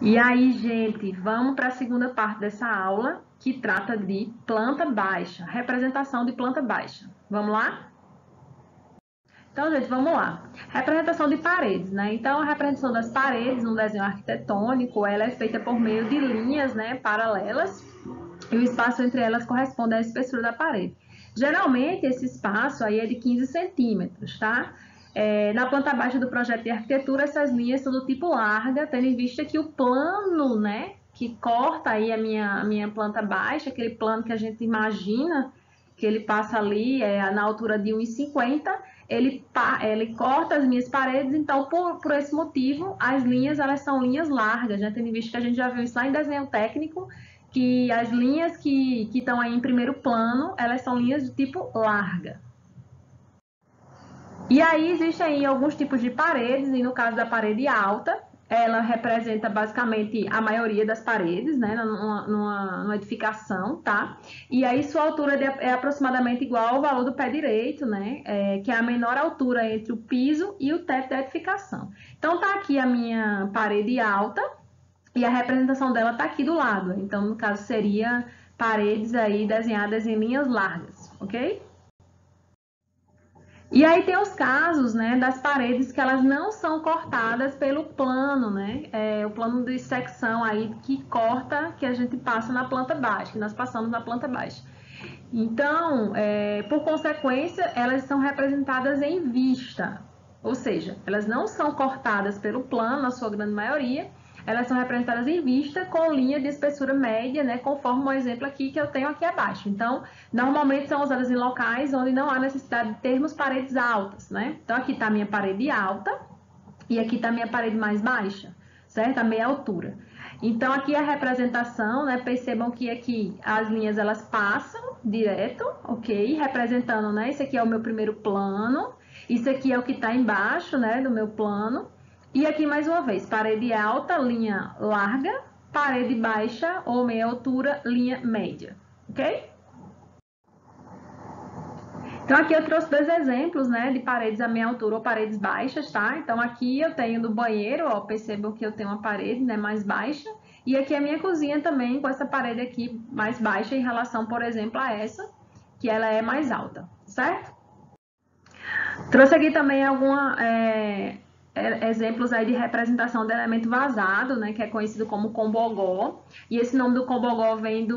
E aí, gente, vamos para a segunda parte dessa aula, que trata de planta baixa, representação de planta baixa. Vamos lá? Então, gente, vamos lá. Representação de paredes, né? Então, a representação das paredes no desenho arquitetônico, ela é feita por meio de linhas, né, paralelas, e o espaço entre elas corresponde à espessura da parede. Geralmente, esse espaço aí é de 15 centímetros, tá? Na planta baixa do projeto de arquitetura, essas linhas são do tipo larga, tendo em vista que o plano, né, que corta aí a minha planta baixa, aquele plano que a gente imagina que ele passa ali na altura de 1,50, ele corta as minhas paredes, então por esse motivo as linhas elas são linhas largas, né? Tendo em vista que a gente já viu isso lá em desenho técnico, que as linhas que estão aí em primeiro plano, elas são linhas do tipo larga. E aí existem aí alguns tipos de paredes, e no caso da parede alta, ela representa basicamente a maioria das paredes, né, numa edificação, tá? E aí sua altura é aproximadamente igual ao valor do pé direito, né, que é a menor altura entre o piso e o teto da edificação. Então tá aqui a minha parede alta e a representação dela tá aqui do lado. Então no caso seria paredes aí desenhadas em linhas largas, ok? E aí tem os casos, né, das paredes que elas não são cortadas pelo plano, né? O plano de secção aí que corta, que a gente passa na planta baixa, que nós passamos na planta baixa. Então, por consequência, elas são representadas em vista, ou seja, elas não são cortadas pelo plano, na sua grande maioria, elas são representadas em vista com linha de espessura média, né, conforme o exemplo aqui que eu tenho aqui abaixo. Então, normalmente são usadas em locais onde não há necessidade de termos paredes altas, né? Então, aqui está a minha parede alta e aqui está a minha parede mais baixa, certo? A meia altura. Então, aqui a representação, né? Percebam que aqui as linhas elas passam direto, ok? Representando, né? Esse aqui é o meu primeiro plano, isso aqui é o que está embaixo, né? Do meu plano. E aqui mais uma vez, parede alta, linha larga, parede baixa ou meia altura, linha média, ok? Então, aqui eu trouxe dois exemplos, né, de paredes a meia altura ou paredes baixas, tá? Então, aqui eu tenho do banheiro, ó, percebam que eu tenho uma parede, né, mais baixa. E aqui a minha cozinha também, com essa parede aqui mais baixa em relação, por exemplo, a essa, que ela é mais alta, certo? Trouxe aqui também exemplos aí de representação de elemento vazado, né, que é conhecido como combogó. E esse nome do combogó vem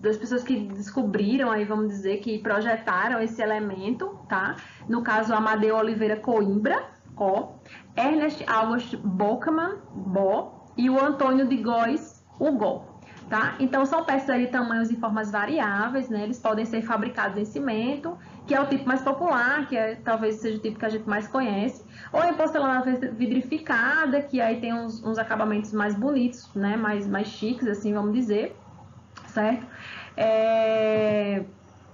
das pessoas que descobriram, aí vamos dizer, que projetaram esse elemento, tá? No caso, Amadeu Oliveira Coimbra, ó, Ernest August Bockmann, Bó, e o Antônio de Góes, Hugo. Tá? Então, são peças de tamanhos e formas variáveis, né? Eles podem ser fabricados em cimento, que é o tipo mais popular, talvez seja o tipo que a gente mais conhece, ou em porcelana vidrificada, que aí tem uns acabamentos mais bonitos, né? Mais chiques, assim, vamos dizer, certo?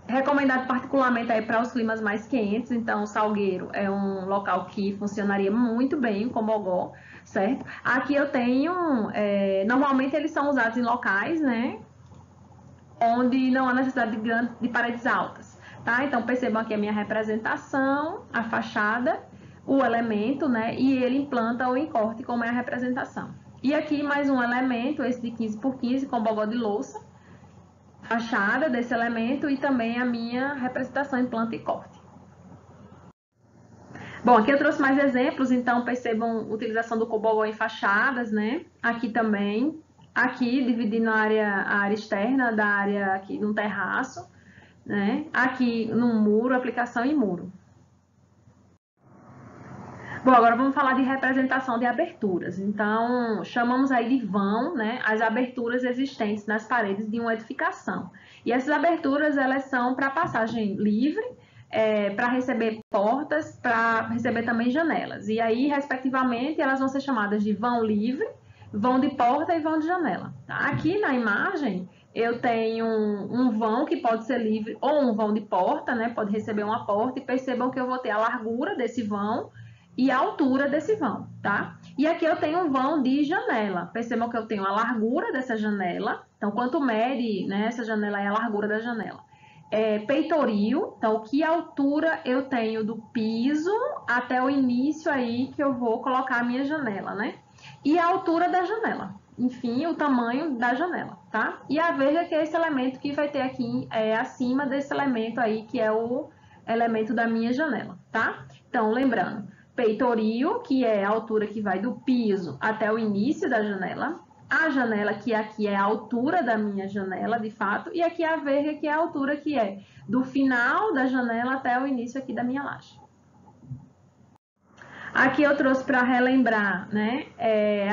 Recomendado particularmente aí para os climas mais quentes, então o Salgueiro é um local que funcionaria muito bem com Bogó, certo? Aqui eu tenho, normalmente eles são usados em locais, né, onde não há necessidade de paredes altas, tá? Então percebam aqui a minha representação, a fachada, o elemento, né, e ele em planta ou em corte, como é a representação. E aqui mais um elemento, esse de 15 por 15 com Bogó de louça, fachada desse elemento e também a minha representação em planta e corte. Bom, aqui eu trouxe mais exemplos, então percebam a utilização do cobogó em fachadas, né? Aqui também, aqui dividindo a área externa da área aqui no terraço, né? Aqui no muro, aplicação em muro. Bom, agora vamos falar de representação de aberturas. Então, chamamos aí de vão, né, as aberturas existentes nas paredes de uma edificação. E essas aberturas, elas são para passagem livre, para receber portas, para receber também janelas. E aí, respectivamente, elas vão ser chamadas de vão livre, vão de porta e vão de janela. Tá? Aqui na imagem, eu tenho um vão que pode ser livre ou um vão de porta, né, pode receber uma porta, e percebam que eu vou ter a largura desse vão e a altura desse vão, tá? E aqui eu tenho um vão de janela. Percebam que eu tenho a largura dessa janela. Então, quanto mede, né, essa janela é a largura da janela. Peitoril, então, que altura eu tenho do piso até o início aí que eu vou colocar a minha janela, né? e a altura da janela. Enfim, o tamanho da janela, tá? E a verga, que é esse elemento que vai ter aqui acima desse elemento aí, que é o elemento da minha janela, tá? Então, lembrando, peitoril, que é a altura que vai do piso até o início da janela, a janela, que aqui é a altura da minha janela, de fato, e aqui a verga, que é a altura que é do final da janela até o início aqui da minha laje. Aqui eu trouxe para relembrar, né,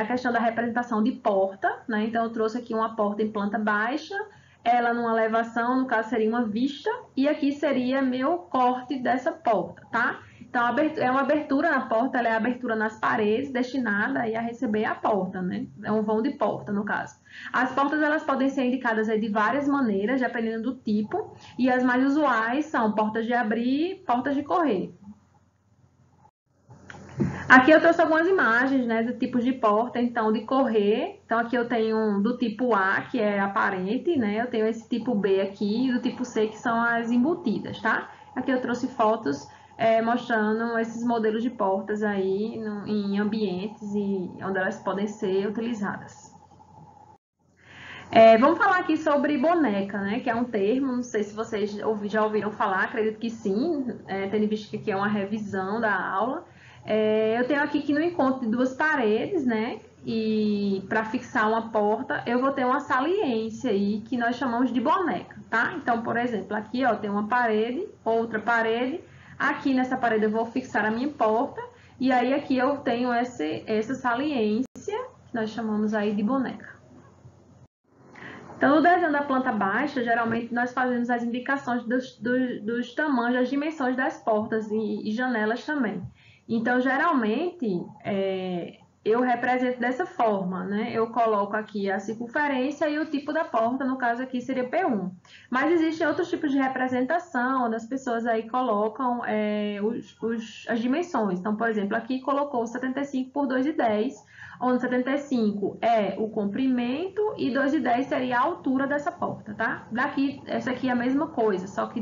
a questão da representação de porta, né? Então eu trouxe aqui uma porta em planta baixa, ela numa elevação, no caso seria uma vista, e aqui seria meu corte dessa porta, tá? Então é uma abertura na porta, ela é a abertura nas paredes, destinada aí a receber a porta, né? É um vão de porta, no caso. As portas, elas podem ser indicadas aí de várias maneiras, dependendo do tipo, e as mais usuais são portas de abrir, portas de correr. Aqui eu trouxe algumas imagens, né, de tipos de porta, então, de correr. Então, aqui eu tenho do tipo A, que é aparente, né, eu tenho esse tipo B aqui, e do tipo C, que são as embutidas, tá? Aqui eu trouxe fotos mostrando esses modelos de portas aí em ambientes e onde elas podem ser utilizadas. Vamos falar aqui sobre boneca, né, que é um termo, não sei se vocês já ouviram falar, acredito que sim, tendo visto que aqui é uma revisão da aula. Eu tenho aqui que no encontro de duas paredes, né, e para fixar uma porta, eu vou ter uma saliência aí, que nós chamamos de boneca, tá? Então, por exemplo, aqui, ó, tem uma parede, outra parede, aqui nessa parede eu vou fixar a minha porta, e aí aqui eu tenho essa saliência, que nós chamamos aí de boneca. Então, no desenho da planta baixa, geralmente nós fazemos as indicações dos tamanhos, das dimensões das portas e janelas também. Então, geralmente, eu represento dessa forma, né? Eu coloco aqui a circunferência e o tipo da porta, no caso aqui seria P1. Mas existem outros tipos de representação, onde as pessoas aí colocam as dimensões. Então, por exemplo, aqui colocou 75 por 2,10, onde 75 é o comprimento e 2,10 seria a altura dessa porta, tá? Daqui, essa aqui é a mesma coisa, só que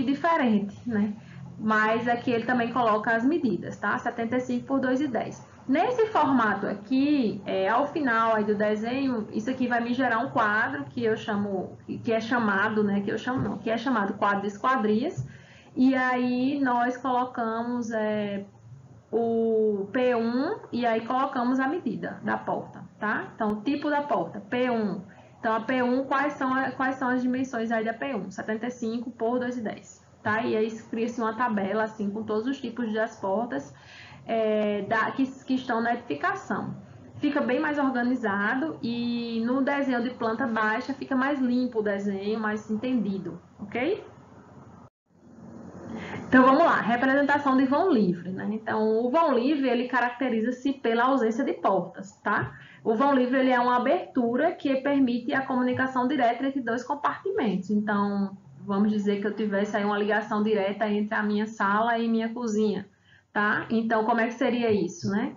diferente, né? Mas aqui ele também coloca as medidas, tá? 75 por 2,10. Nesse formato aqui, ao final aí do desenho, isso aqui vai me gerar um quadro que eu chamo, que é chamado, né? Que é chamado quadro de esquadrias. E aí nós colocamos o P1 e aí colocamos a medida da porta, tá? Então, o tipo da porta, P1. Então, a P1, quais são as dimensões aí da P1? 75 por 2,10. Tá? E aí cria-se uma tabela assim com todos os tipos das portas que estão na edificação. Fica bem mais organizado e no desenho de planta baixa fica mais limpo o desenho, mais entendido, ok? Então vamos lá, representação de vão livre, né? Então o vão livre ele caracteriza-se pela ausência de portas, tá? O vão livre ele é uma abertura que permite a comunicação direta entre dois compartimentos. Então vamos dizer que eu tivesse aí uma ligação direta entre a minha sala e minha cozinha, tá? Então, como é que seria isso, né?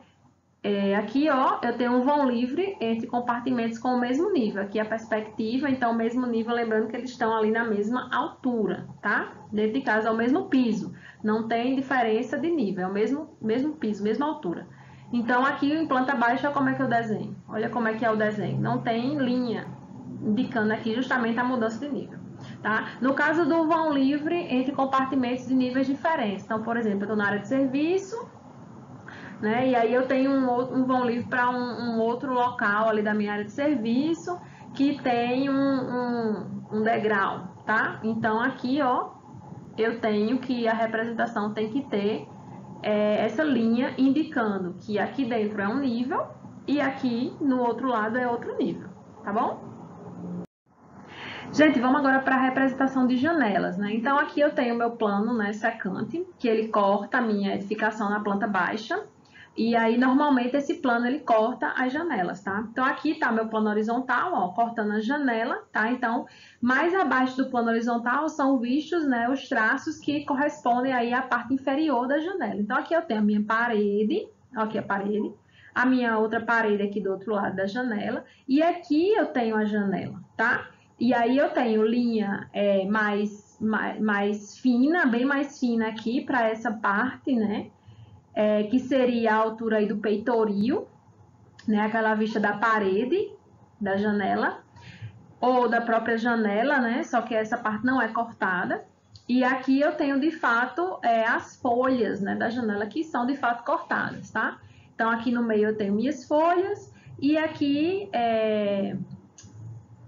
Aqui, ó, eu tenho um vão livre entre compartimentos com o mesmo nível. Aqui a perspectiva, então, o mesmo nível, lembrando que eles estão ali na mesma altura, tá? Dentro de casa é o mesmo piso, não tem diferença de nível, é o mesmo piso, mesma altura. Então, aqui em planta baixa, como é que eu desenho? Olha como é que é o desenho. Não tem linha indicando aqui justamente a mudança de nível. Tá? No caso do vão livre entre compartimentos de níveis diferentes. Então, por exemplo, eu estou na área de serviço, né? E aí eu tenho um vão livre para um outro local ali da minha área de serviço que tem um degrau, tá? Então, aqui, ó, eu tenho que a representação tem que ter essa linha indicando que aqui dentro é um nível e aqui no outro lado é outro nível, tá bom? Gente, vamos agora para a representação de janelas, né? Então, aqui eu tenho o meu plano, né, secante, que ele corta a minha edificação na planta baixa. E aí, normalmente, esse plano, ele corta as janelas, tá? Então, aqui tá meu plano horizontal, ó, cortando a janela, tá? Então, mais abaixo do plano horizontal são vistos, né, os traços que correspondem aí à parte inferior da janela. Então, aqui eu tenho a minha parede, ó, aqui a parede, a minha outra parede aqui do outro lado da janela, e aqui eu tenho a janela, tá? E aí eu tenho linha mais fina, bem mais fina aqui para essa parte, né? que seria a altura aí do peitoril, né? Aquela vista da parede da janela, ou da própria janela, né? Só que essa parte não é cortada. E aqui eu tenho, de fato, as folhas, né, da janela que são, de fato, cortadas, tá? Então, aqui no meio eu tenho minhas folhas e aqui,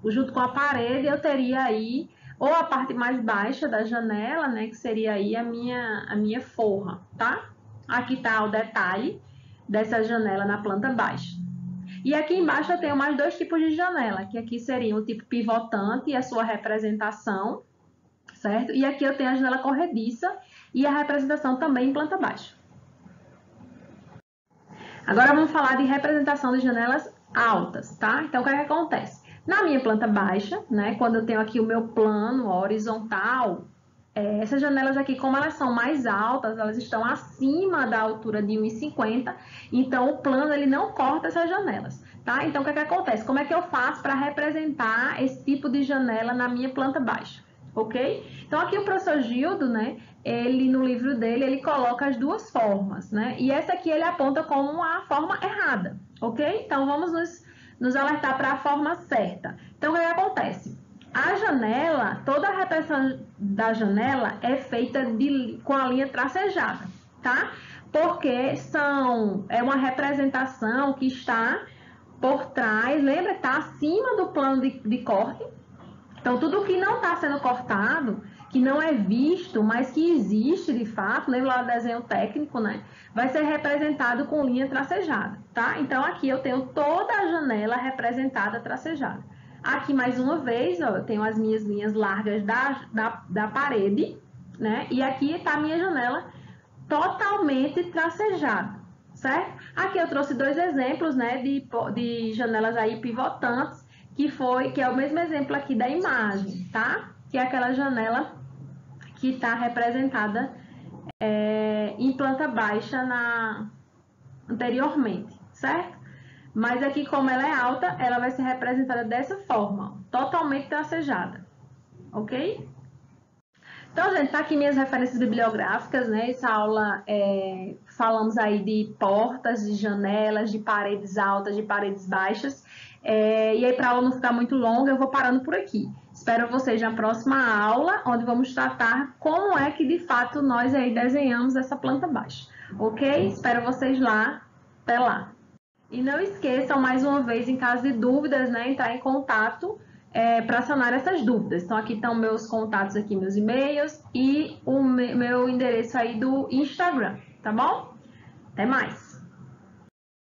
junto com a parede, eu teria aí ou a parte mais baixa da janela, né, que seria aí a minha forra, tá? Aqui tá o detalhe dessa janela na planta baixa. E aqui embaixo eu tenho mais dois tipos de janela, que aqui seria o tipo pivotante e a sua representação, certo? E aqui eu tenho a janela corrediça e a representação também em planta baixa. Agora vamos falar de representação de janelas altas, tá? Então, o que é que acontece? Na minha planta baixa, né, quando eu tenho aqui o meu plano horizontal, essas janelas aqui, como elas são mais altas, elas estão acima da altura de 1,50, então o plano ele não corta essas janelas, tá? Então, o que é que acontece? Como é que eu faço para representar esse tipo de janela na minha planta baixa? Ok? Então, aqui o professor Gildo, né, ele no livro dele, ele coloca as duas formas, né? E essa aqui ele aponta como a forma errada, ok? Então, vamos nos alertar para a forma certa. Então, o que acontece? A janela, toda a representação da janela é feita com a linha tracejada, tá? Porque é uma representação que está por trás, lembra? Está acima do plano de corte. Então, tudo que não está sendo cortado, que não é visto, mas que existe de fato, lembra lá do desenho técnico, né? Vai ser representado com linha tracejada, tá? Então, aqui eu tenho toda a janela representada tracejada. Aqui, mais uma vez, ó, eu tenho as minhas linhas largas da parede, né? E aqui está a minha janela totalmente tracejada, certo? Aqui eu trouxe dois exemplos, né, de janelas aí pivotantes, que é o mesmo exemplo aqui da imagem, tá? Que é aquela janela que está representada em planta baixa anteriormente, certo? Mas aqui, como ela é alta, ela vai ser representada dessa forma, totalmente tracejada, ok? Então, gente, tá aqui minhas referências bibliográficas, né? Essa aula, falamos aí de portas, de janelas, de paredes altas, de paredes baixas. E aí, para a aula não ficar muito longa, eu vou parando por aqui. Espero vocês na próxima aula, onde vamos tratar como é que, de fato, nós aí desenhamos essa planta baixa. Ok? Espero vocês lá. Até lá! E não esqueçam, mais uma vez, em caso de dúvidas, né, entrar em contato para sanar essas dúvidas. Então, aqui estão meus contatos, aqui meus e-mails e o meu endereço aí do Instagram, tá bom? Até mais!